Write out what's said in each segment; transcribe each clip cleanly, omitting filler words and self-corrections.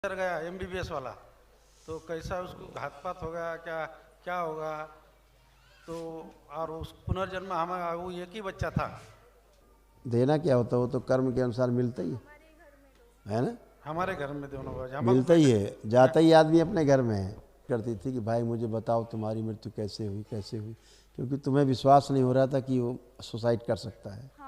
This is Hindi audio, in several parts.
डर गया एमबीबीएस वाला, तो कैसा उसको घातपात हो गया क्या क्या होगा। तो और उस पुनर्जन्म हमारा वो एक ही बच्चा था। देना क्या होता है, वो तो कर्म के अनुसार मिलता ही है ना। हमारे घर में दोनों बच्चे हमको मिलता ही बेटे। है, जाता ही आदमी अपने घर में है। करती थी कि भाई मुझे बताओ तुम्हारी मृत्यु कैसे हुई कैसे हुई, क्योंकि तुम्हें विश्वास नहीं हो रहा था कि वो सुसाइड कर सकता है। हाँ।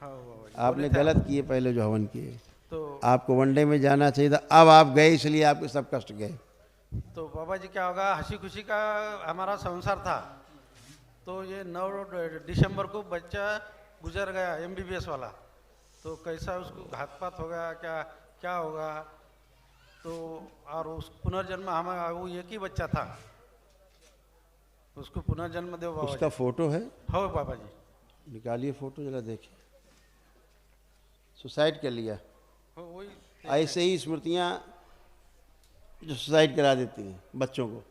हाँ बाबा जी बोले आपने थे गलत आप। किए पहले जो हवन किए। तो आपको वनडे में जाना चाहिए था, अब आप गए इसलिए आपके सब कष्ट गए। तो बाबा जी क्या होगा, हंसी खुशी का हमारा संसार था। तो ये 9 दिसंबर को बच्चा गुजर गया एमबीबीएस वाला, तो कैसा उसको घातपात हो गया क्या क्या होगा। तो और उस पुनर्जन्म हमारा वो एक ही बच्चा था। उसको पुनर्जन्म दो बाबा उसका जी। फोटो है, हो बाबा जी। निकालिए फोटो जरा देखिए। सुसाइड कर लिया। हो वही। ऐसे ही स्मृतियाँ जो सुसाइड करा देती हैं बच्चों को,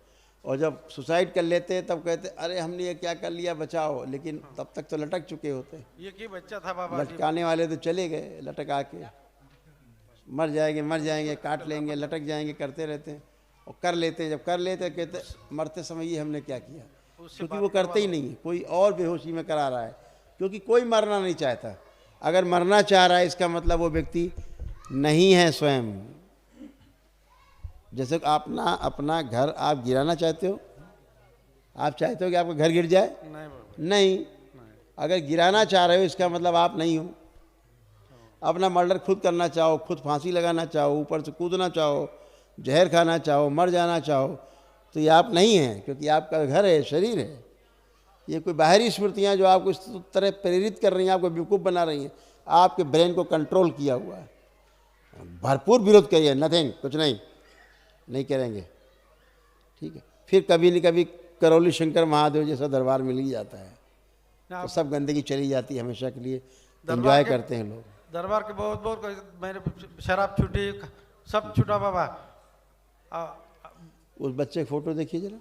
और जब सुसाइड कर लेते हैं तब कहते अरे हमने ये क्या कर लिया बचाओ, लेकिन तब तक तो लटक चुके होते हैं। एक ही बच्चा था बाबा जी। लटकाने वाले तो चले गए लटका के, मर जाएंगे काट लेंगे लटक जाएंगे करते रहते हैं। और कर लेते हैं, जब कर लेते हैं कहते मरते समय ये हमने क्या किया, उससे क्योंकि बात वो करवा करते ही लो। नहीं है, कोई और बेहोशी में करा रहा है। क्योंकि कोई मरना नहीं चाहता। अगर मरना चाह रहा है इसका मतलब वो व्यक्ति नहीं है स्वयं। जैसे अपना अपना घर आप गिराना चाहते हो, आप चाहते हो कि आपका घर गिर जाए? नहीं बाबा नहीं। नहीं। अगर गिराना चाह रहे हो इसका मतलब आप नहीं हो। अपना मर्डर खुद करना चाहो, खुद फांसी लगाना चाहो, ऊपर से कूदना चाहो, जहर खाना चाहो, मर जाना चाहो, तो ये आप नहीं हैं, क्योंकि आपका घर है, शरीर है। ये कोई बाहरी स्मृतियाँ जो आपको इस तरह प्रेरित कर रही हैं, आपको बेवकूफ़ बना रही हैं, आपके ब्रेन को कंट्रोल किया हुआ है। भरपूर विरोध करिए, नथिंग, कुछ नहीं, नहीं करेंगे, ठीक है। फिर कभी न कभी करौली शंकर महादेव जैसा दरबार मिल ही जाता है, ना तो सब गंदगी चली जाती है हमेशा के लिए। दरबार एंजॉय के करते हैं लोग। दरबार के बहुत बहुत मेरे शराब छूटी, सब छूटा बाबा। आ, आ, उस बच्चे की फ़ोटो देखिए जरा।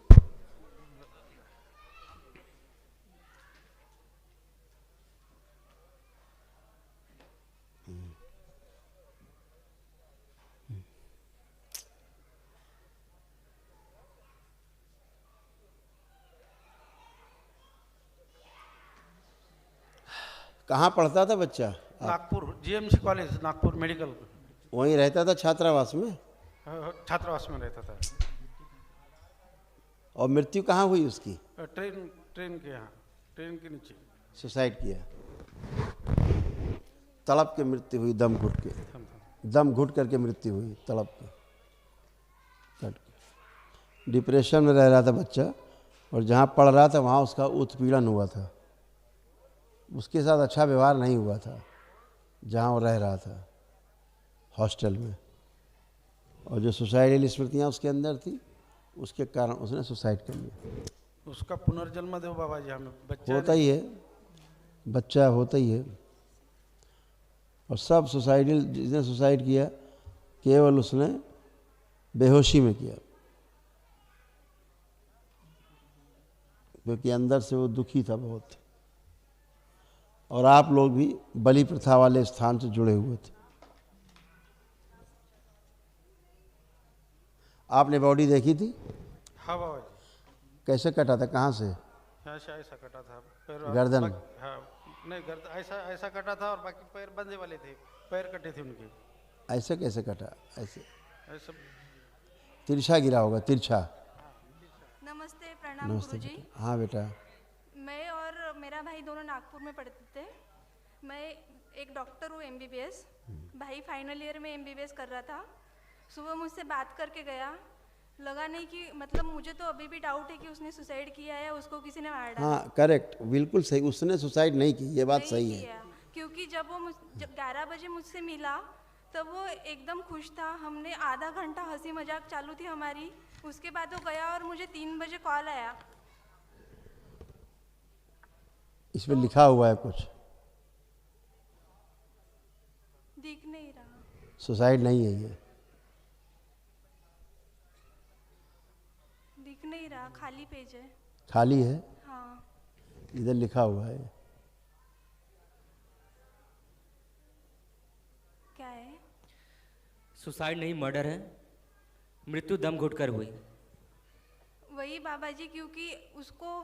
कहाँ पढ़ता था बच्चा? Nagpur GMC college, Nagpur medical. वहीं रहता था छात्रावास में? छात्रावास में रहता था। और मृत्यु कहाँ हुई उसकी? ट्रेन ट्रेन के यहाँ, ट्रेन के नीचे। सुसाइड किया, तड़प के मृत्यु हुई, दम घुट के, थम थम। दम घुट करके मृत्यु हुई, तड़प के, कट के। डिप्रेशन में रह रहा था बच्चा, और जहाँ पढ़ रहा था वहाँ उसका उत्पीड़न हुआ था। उसके साथ अच्छा व्यवहार नहीं हुआ था जहाँ वो रह रहा था, हॉस्टल में। और जो सुसाइडल स्मृतियाँ उसके अंदर थी, उसके कारण उसने सुसाइड कर लिया। उसका पुनर्जन्म दो बाबा जी, हमें बच्चा होता ही है, बच्चा होता ही है। और सब सुसाइडल, जिसने सुसाइड किया केवल उसने बेहोशी में किया, क्योंकि अंदर से वो दुखी था बहुत। और आप लोग भी बलि प्रथा वाले स्थान से जुड़े हुए थे। आपने बॉडी देखी थी? हाँ बाबा जी। कैसे कटा था, कहाँ से? ऐसा ऐसा कटा था पैर। गर्दन? हाँ। नहीं गर्दन ऐसा ऐसा कटा था, और बाकी पैर बंधे वाले थे, पैर कटे थे उनके। ऐसे कैसे कटा? ऐसे ऐसा। तिरछा गिरा होगा, तिरछा। नमस्ते, प्रणाम नमस्ते गुरुजी। बेटा। हाँ बेटा। मैं और मेरा भाई दोनों नागपुर में पढ़ते थे। मैं एक डॉक्टर हूँ एमबीबीएस। भाई फाइनल ईयर में एमबीबीएस कर रहा था। सुबह मुझसे बात करके गया, लगा नहीं कि मतलब मुझे तो अभी भी डाउट है कि उसने सुसाइड किया है या उसको किसी ने मार डाला। हाँ करेक्ट, बिल्कुल सही, उसने सुसाइड नहीं की, ये बात नहीं सही है। किया, क्योंकि जब वो जब 11 बजे मुझसे मिला तब वो एकदम खुश था। हमने आधा घंटा हंसी मजाक चालू थी हमारी। उसके बाद वो गया और मुझे 3 बजे कॉल आया। इसमें लिखा हुआ है कुछ? दिख नहीं रहा। सुसाइड नहीं है ये। दिख नहीं रहा, खाली पेज है। खाली है? हाँ। इधर लिखा हुआ है। सुसाइड नहीं मर्डर है, मृत्यु दम घुटकर हुई। वही बाबा जी, क्योंकि उसको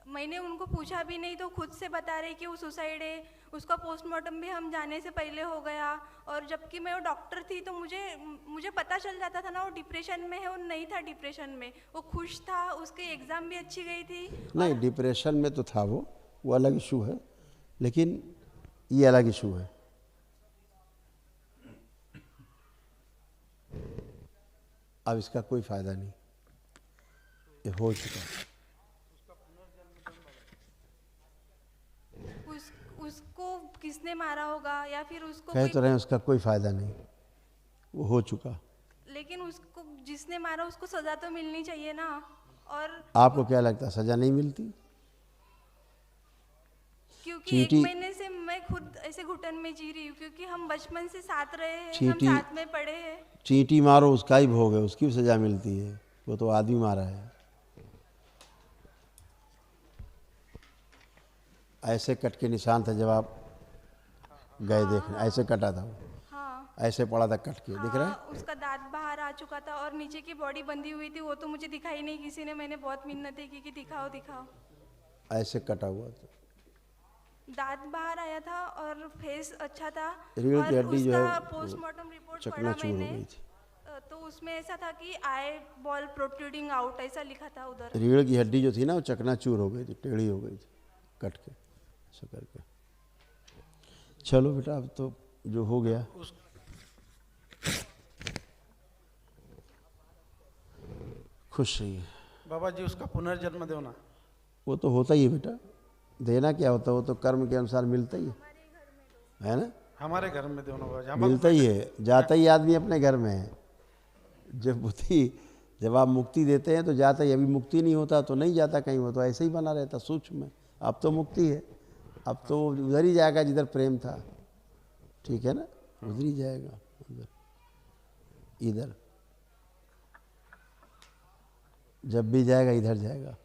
मैंने उनको पूछा भी नहीं तो खुद से बता रहे कि वो सुसाइड है। उसका पोस्टमार्टम भी हम जाने से पहले हो गया, और जबकि मैं वो डॉक्टर थी तो मुझे पता चल जाता था ना वो डिप्रेशन में है। वो नहीं था डिप्रेशन में, वो खुश था, उसकी एग्ज़ाम भी अच्छी गई थी। नहीं, डिप्रेशन में तो था वो अलग इशू है, लेकिन ये अलग इशू है। अब इसका कोई फ़ायदा नहीं, ये हो चुका है। उसको किसने मारा होगा या फिर उसको कह तो रहे हैं उसका कोई फ़ायदा नहीं, वो हो चुका। लेकिन उसको जिसने मारा उसको सज़ा तो मिलनी चाहिए ना। और आपको क्या लगता है सज़ा नहीं मिलती? क्योंकि एक महीने से मैं खुद ऐसे घुटन में जी रही हूँ, क्योंकि हम बचपन से साथ रहे हैं, हम साथ में पढ़े हैं। चींटी मारो उसका ही भोग है, उसकी भी सज़ा मिलती है, वो तो आदमी मारा है। ऐसे कट के निशान था जब आप गए देखने, ऐसे कटा था वो, हाँ ऐसे पड़ा था कट के, दिख रहा है? उसका दांत बाहर आ चुका था और नीचे की बॉडी बंधी हुई थी, वो तो मुझे दिखाई नहीं किसी ने। मैंने बहुत मिन्नतें की कि दिखाओ दिखाओ। ऐसे कटा हुआ था, दांत बाहर आया था और फेस अच्छा था। रीढ़ की और हड्डी जो है उसका पोस्टमार्टम रिपोर्ट पढ़ा चकनाचूर हो मैंने, गई थी। तो उसमें ऐसा था कि आई बॉल प्रोट्रूडिंग आउट ऐसा लिखा था उधर। रीढ़ की हड्डी जो थी ना वो चकनाचूर हो गई थी, टेढ़ी हो गई थी कट के, ऐसा करके। चलो बेटा, अब तो जो हो गया। खुश रहिए। बाबा जी उसका पुनर्जन्म दो ना। वो तो होता ही है बेटा, देना क्या होता है, वो तो कर्म के अनुसार मिलता ही है ना? हमारे घर में दो ना बाबा जी, मिलता ही है, जाता ही आदमी अपने घर में है। जब बुद्धि, जब आप मुक्ति देते हैं तो जाता ही, अभी मुक्ति नहीं होता तो नहीं जाता कहीं, वो तो ऐसे ही बना रहता सूक्ष्म में। अब तो मुक्ति है, अब तो उधर ही जाएगा जिधर प्रेम था, ठीक है ना? उधर ही जाएगा, उधर इधर जब भी जाएगा इधर जाएगा।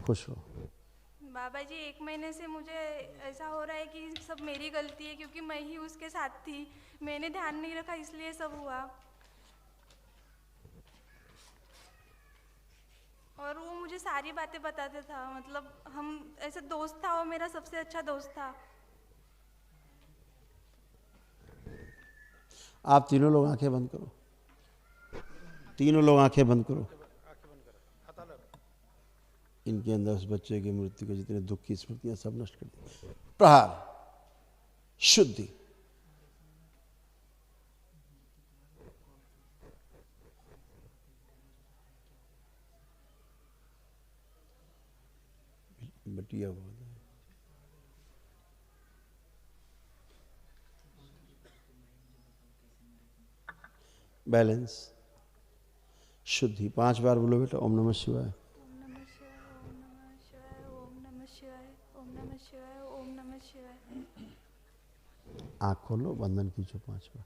खुश हो बाबा जी। एक महीने से मुझे ऐसा हो रहा है कि सब मेरी गलती है, क्योंकि मैं ही उसके साथ थी, मैंने ध्यान नहीं रखा इसलिए सब हुआ। और वो मुझे सारी बातें बताता था, मतलब हम ऐसे दोस्त था, वो मेरा सबसे अच्छा दोस्त था। आप तीनों लोग आंखें बंद करो, तीनों लोग आंखें बंद करो। इनके अंदर उस बच्चे की मृत्यु के जितने दुख की स्मृतियां सब नष्ट कर दी। प्रहार, शुद्धि। बटिया बहुत है। बैलेंस, शुद्धि। 5 बार बोलो बेटा, ओम नमः शिवाय। ओम नमः शिवाय, ओम नमः शिवाय, ओम नमः शिवाय, ओम नमः शिवाय। आँख खोलो, वंदन कीजिए 5 बार।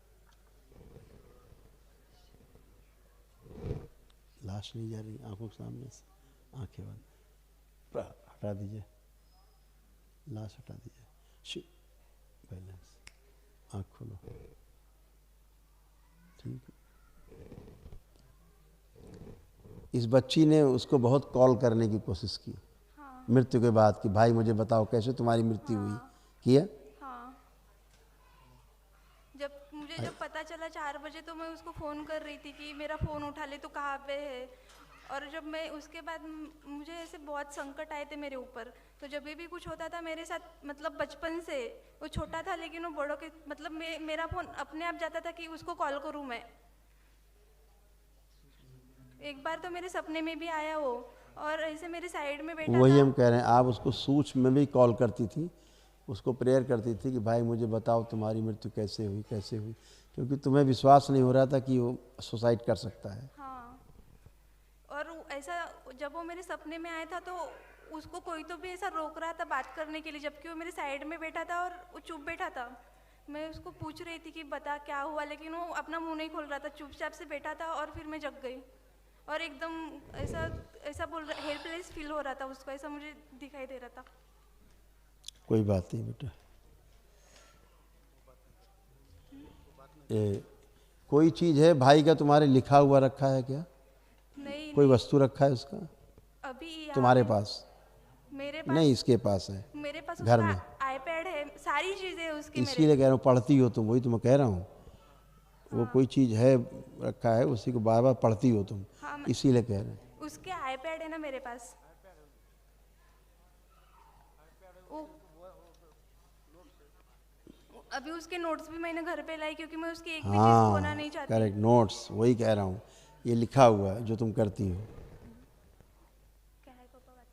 लाश नहीं जा रही आंखों के सामने से, आंखें बंद। हटा दीजिए, लाश हटा दीजिए। शिव, बैलेंस। आँख खोलो, ठीक है। इस बच्ची ने उसको बहुत कॉल करने की कोशिश की मृत्यु के बाद कि भाई मुझे बताओ कैसे तुम्हारी मृत्यु हुई, किया? हाँ, जब पता चला 4 बजे तो मैं उसको फ़ोन कर रही थी कि मेरा फ़ोन उठा ले, तो कहाँ पे है। और जब मैं उसके बाद मुझे ऐसे बहुत संकट आए थे मेरे ऊपर, तो जब भी कुछ होता था मेरे साथ, मतलब बचपन से, वो छोटा था लेकिन वो बड़ों के, मतलब मेरा फ़ोन अपने आप जाता था कि उसको कॉल करूँ मैं। एक बार तो मेरे सपने में भी आया वो, और ऐसे मेरे साइड में बैठा वही था। हम कह रहे हैं, आप उसको सूक्ष्म में भी कॉल करती थी, उसको प्रेयर करती थी कि भाई मुझे बताओ तुम्हारी मृत्यु कैसे हुई, कैसे हुई, क्योंकि तुम्हें विश्वास नहीं हो रहा था कि वो सुसाइड कर सकता है। हाँ, और ऐसा जब वो मेरे सपने में आया था तो उसको कोई तो भी ऐसा रोक रहा था बात करने के लिए, जबकि वो मेरे साइड में बैठा था और वो चुप बैठा था। मैं उसको पूछ रही थी कि बता क्या हुआ, लेकिन वो अपना मुंह नहीं खोल रहा था, चुपचाप से बैठा था। और फिर मैं जग गई और एकदम ऐसा बोल रहा, हेल्पलेस फील हो रहा था उसको, ऐसा मुझे दिखाई दे रहा था। कोई बात नहीं बेटा, कोई चीज़ है भाई का तुम्हारे लिखा हुआ रखा है क्या? नहीं कोई वस्तु रखा है उसका अभी यहाँ तुम्हारे पे पास? मेरे पास नहीं, इसके पास है। मेरे पास घर उसका में। आईपैड है, सारी चीजें उसकी मेरे। इसीलिए कह रहा हूँ पढ़ती हो तुम, वही तो मैं कह रहा हूँ। वो कोई चीज़ है रखा है, उसी को बार बार पढ़ती हो तुम, हाँ, इसीलिए कह रहे हैं। उसके आईपैड है ना मेरे पास। वो अभी उसके नोट्स भी मैंने घर पे लाई क्योंकि मैं उसकी एक भी चीज खोना हाँ नहीं चाहती। करेक्ट, नोट्स, वही कह रहा हूँ। ये लिखा हुआ है जो तुम करती हो। क्या है पापा बताओ?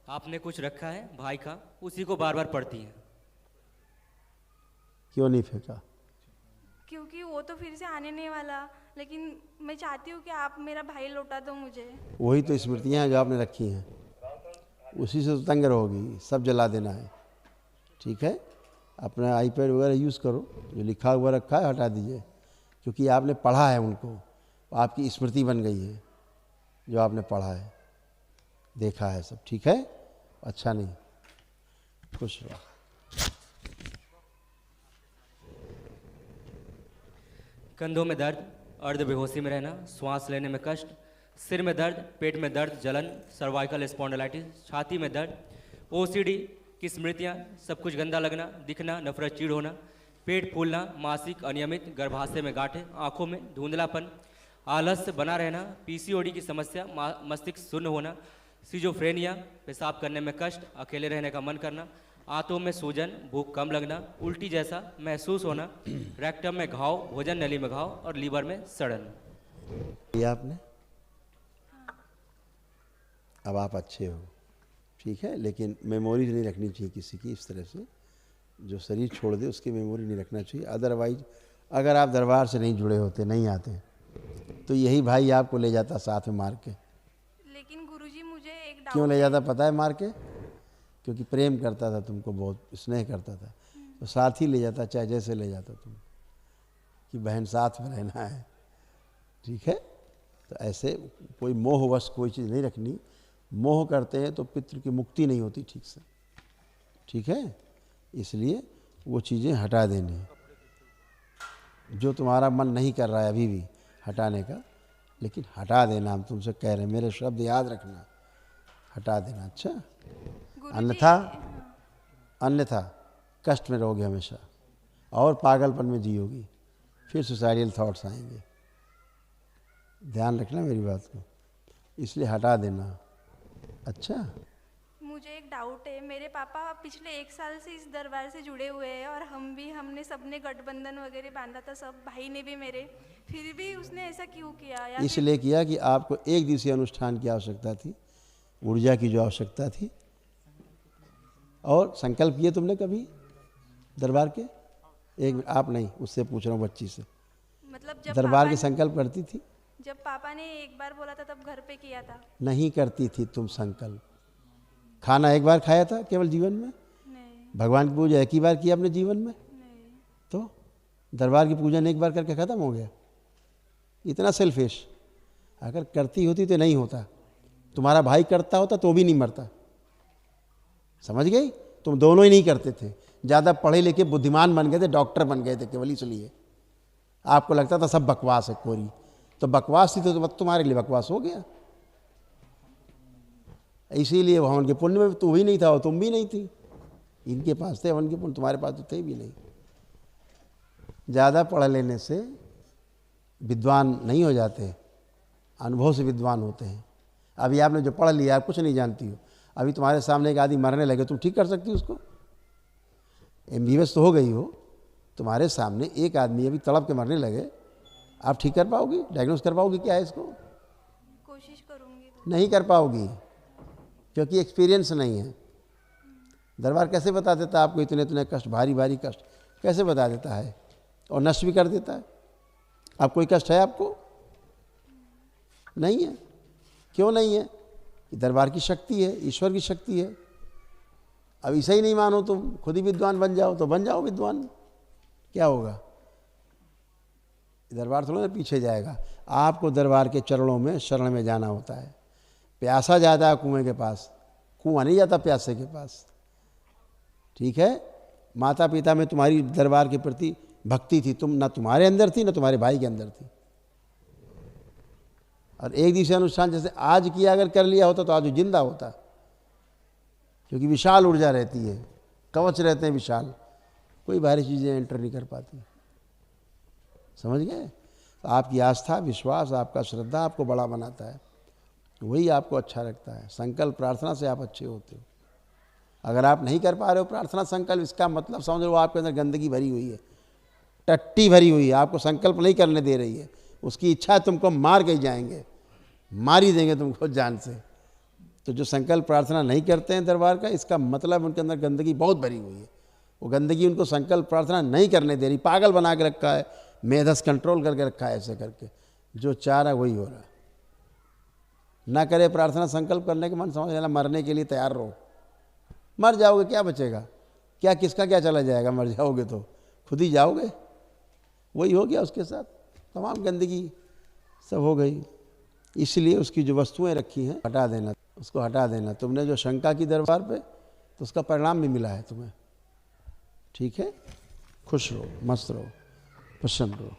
आपने कुछ रखा है भाई का, उसी को बार बार पढ़ती हैं। क्यों नहीं फेंका? क्योंकि वो तो फिर से आने नहीं वाला, लेकिन मैं चाहती हूँ कि आप मेरा भाई लौटा दो मुझे। वही तो स्मृतियाँ हैं जो आपने रखी हैं, उसी से तो तंग रहोगी। सब जला देना है, ठीक है? अपना आईपैड वगैरह यूज़ करो, जो लिखा हुआ रखा है हटा दीजिए, क्योंकि आपने पढ़ा है उनको, आपकी स्मृति बन गई है जो आपने पढ़ा है, देखा है सब, ठीक है? अच्छा नहीं, खुश रहो। कंधों में दर्द, अर्ध बेहोशी में रहना, श्वास लेने में कष्ट, सिर में दर्द, पेट में दर्द, जलन, सर्वाइकल स्पॉन्डिलाइटिस, छाती में दर्द, ओसीडी की स्मृतियाँ, सब कुछ गंदा लगना, दिखना, नफरत, चीड़ होना, पेट फूलना, मासिक अनियमित, गर्भाशय में गांठें, आंखों में धुंधलापन, आलस्य बना रहना, पीसीओडी की समस्या, मस्तिष्क शून्य होना, सिजोफ्रेनिया, पेशाब करने में कष्ट, अकेले रहने का मन करना, आंतों में सूजन, भूख कम लगना, उल्टी जैसा महसूस होना, रेक्टम में घाव, भोजन नली में घाव और लीवर में सड़न। ये आपने, अब आप अच्छे हो, ठीक है? लेकिन मेमोरीज नहीं रखनी चाहिए किसी की इस तरह से। जो शरीर छोड़ दे उसकी मेमोरी नहीं रखना चाहिए। अदरवाइज अगर आप दरबार से नहीं जुड़े होते, नहीं आते, तो यही भाई आपको ले जाता साथ में मार के। लेकिन गुरुजी मुझे एक डाउट क्यों ले जाता पता है मार के? क्योंकि प्रेम करता था तुमको, बहुत स्नेह करता था, तो साथ ही ले जाता, चाहे जैसे ले जाता तुम, कि बहन साथ में रहना है, ठीक है? तो ऐसे कोई मोहवश कोई चीज़ नहीं रखनी। मोह करते हैं तो पितृ की मुक्ति नहीं होती ठीक से, ठीक है? इसलिए वो चीज़ें हटा देनी। जो तुम्हारा मन नहीं कर रहा है अभी भी हटाने का, लेकिन हटा देना, हम तुमसे कह रहे हैं, मेरे शब्द याद रखना, हटा देना, अच्छा? अन्यथा कष्ट में रहोगे हमेशा और पागलपन में जियोगी, फिर सुसाइडल थॉट्स आएंगे। ध्यान रखना मेरी बात को, इसलिए हटा देना, अच्छा? मुझे एक डाउट है। मेरे पापा पिछले 1 साल से इस दरबार से जुड़े हुए हैं और हमने सबने गठबंधन वगैरह बांधा था, सब भाई ने भी मेरे, फिर भी उसने ऐसा क्यों किया? या इसलिए किया कि आपको एक दिवसीय अनुष्ठान की आवश्यकता थी, ऊर्जा की जो आवश्यकता थी। और संकल्प किए तुमने कभी दरबार के? एक आप नहीं, उससे पूछ रहा हूँ, बच्ची से। मतलब जब दरबार के संकल्प करती थी? जब पापा ने एक बार बोला था तब घर पे किया था। नहीं करती थी तुम संकल्प। खाना एक बार खाया था केवल जीवन में? नहीं भगवान की पूजा एक ही बार की आपने जीवन में? नहीं। तो दरबार की पूजन एक बार करके ख़त्म हो गया? इतना सेल्फिश। अगर करती होती तो नहीं होता, तुम्हारा भाई करता होता तो भी नहीं मरता, समझ गई? तुम दोनों ही नहीं करते थे, ज़्यादा पढ़े लिखे बुद्धिमान बन गए थे, डॉक्टर बन गए थे केवल इसलिए। आपको लगता था सब बकवास है कोरी, तो बकवास थी तो तुम्हारे लिए बकवास हो गया। इसीलिए भगवान के पुण्य में तू भी नहीं था और तुम भी नहीं थी। इनके पास थे हवन के पुण्य, तुम्हारे पास तो थे भी नहीं। ज़्यादा पढ़ लेने से विद्वान नहीं हो जाते, अनुभव से विद्वान होते हैं। अभी आपने जो पढ़ लिया आप कुछ नहीं जानती हो। अभी तुम्हारे सामने एक आदमी मरने लगे, तुम ठीक कर सकती हो उसको? MBBS तो हो गई हो, तुम्हारे सामने एक आदमी अभी तड़प के मरने लगे, आप ठीक कर पाओगी? डायग्नोस कर पाओगी क्या है इसको? कोशिश करूंगी। नहीं कर पाओगी, क्योंकि एक्सपीरियंस नहीं है। दरबार कैसे बता देता है आपको इतने इतने कष्ट, भारी भारी कष्ट कैसे बता देता है, और नष्ट भी कर देता है। अब कोई कष्ट है आपको? नहीं है। क्यों नहीं है? कि दरबार की शक्ति है, ईश्वर की शक्ति है। अब इसे ही नहीं मानो तुम, खुद ही विद्वान बन जाओ तो बन जाओ विद्वान, क्या होगा? दरबार थोड़ा ना पीछे जाएगा। आपको दरबार के चरणों में शरण में जाना होता है। प्यासा जाता है कुएं के पास, कुआं नहीं जाता प्यासे के पास, ठीक है? माता पिता में तुम्हारी दरबार के प्रति भक्ति थी, तुम ना तुम्हारे अंदर थी ना तुम्हारे भाई के अंदर थी। और एक दिवसीय अनुष्ठान जैसे आज किया अगर कर लिया होता तो आज वो जिंदा होता, क्योंकि विशाल ऊर्जा रहती है, कवच रहते हैं विशाल, कोई बाहरी चीज़ें एंटर नहीं कर पाती। समझ गए? तो आपकी आस्था, विश्वास, आपका श्रद्धा आपको बड़ा बनाता है, वही आपको अच्छा रखता है। संकल्प प्रार्थना से आप अच्छे होते हो। अगर आप नहीं कर पा रहे हो प्रार्थना संकल्प, इसका मतलब समझ लो आपके अंदर गंदगी भरी हुई है, टट्टी भरी हुई है, आपको संकल्प नहीं करने दे रही है। उसकी इच्छा है तुमको मार के जाएंगे, मार ही देंगे तुमको जान से। तो जो संकल्प प्रार्थना नहीं करते हैं दरबार का, इसका मतलब उनके अंदर गंदगी बहुत भरी हुई है। वो गंदगी उनको संकल्प प्रार्थना नहीं करने दे रही, पागल बना के रखा है, मेधस कंट्रोल करके रखा है। ऐसे करके जो चाह रहा है वही हो रहा है। ना करे प्रार्थना संकल्प करने के मन, समझ लेना मरने के लिए तैयार रहो। मर जाओगे क्या बचेगा? क्या किसका क्या चला जाएगा? मर जाओगे तो खुद ही जाओगे। वही हो गया उसके साथ, तमाम गंदगी सब हो गई। इसलिए उसकी जो वस्तुएं रखी हैं हटा देना, उसको हटा देना। तुमने जो शंका की दरबार पे, तो उसका परिणाम भी मिला है तुम्हें। ठीक है? खुश रहो, मस्त रहो, प्रसन्न रहो।